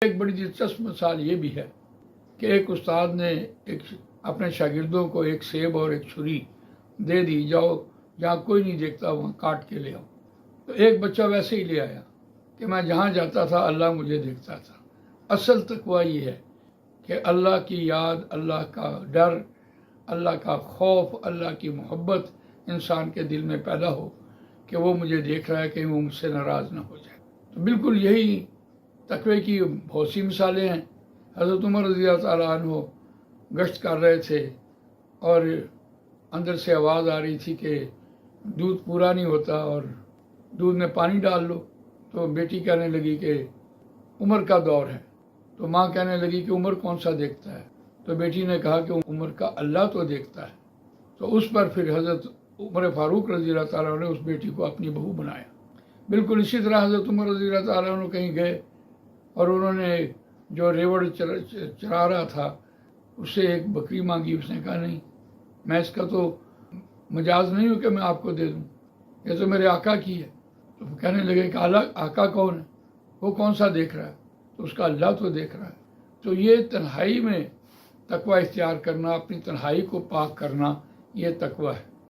ایک بڑی دلچسپ مثال یہ بھی ہے کہ ایک استاد نے اپنے شاگردوں کو ایک سیب اور ایک چھری دے دی، جاؤ جہاں کوئی نہیں دیکھتا وہاں کاٹ کے لے آؤ۔ تو ایک بچہ ویسے ہی لے آیا کہ میں جہاں جاتا تھا اللہ مجھے دیکھتا تھا۔ اصل تقویٰ یہ ہے کہ اللہ کی یاد، اللہ کا ڈر، اللہ کا خوف، اللہ کی محبت انسان کے دل میں پیدا ہو کہ وہ مجھے دیکھ رہا ہے، کہ وہ مجھ سے ناراض نہ ہو جائے۔ تو بالکل یہی تقوی کی بہت سی مثالیں ہیں۔ حضرت عمر رضی اللہ تعالیٰ عنہ گشت کر رہے تھے اور اندر سے آواز آ رہی تھی کہ دودھ پورا نہیں ہوتا اور دودھ میں پانی ڈال لو۔ تو بیٹی کہنے لگی کہ عمر کا دور ہے۔ تو ماں کہنے لگی کہ عمر کون سا دیکھتا ہے؟ تو بیٹی نے کہا کہ عمر کا اللہ تو دیکھتا ہے۔ تو اس پر پھر حضرت عمر فاروق رضی اللہ تعالیٰ عنہ نے اس بیٹی کو اپنی بہو بنایا۔ بالکل اسی طرح حضرت عمر رضی اللہ تعالیٰ عنہ کہیں گئے اور انہوں نے جو ریوڑ چرا رہا تھا اس سے ایک بکری مانگی۔ اس نے کہا نہیں، میں اس کا تو مجاز نہیں ہوں کہ میں آپ کو دے دوں، یہ تو میرے آقا کی ہے۔ تو کہنے لگے کہ آقا کون ہے؟ وہ کون سا دیکھ رہا ہے؟ تو اس کا اللہ تو دیکھ رہا ہے۔ تو یہ تنہائی میں تقوی اختیار کرنا، اپنی تنہائی کو پاک کرنا، یہ تقوی ہے۔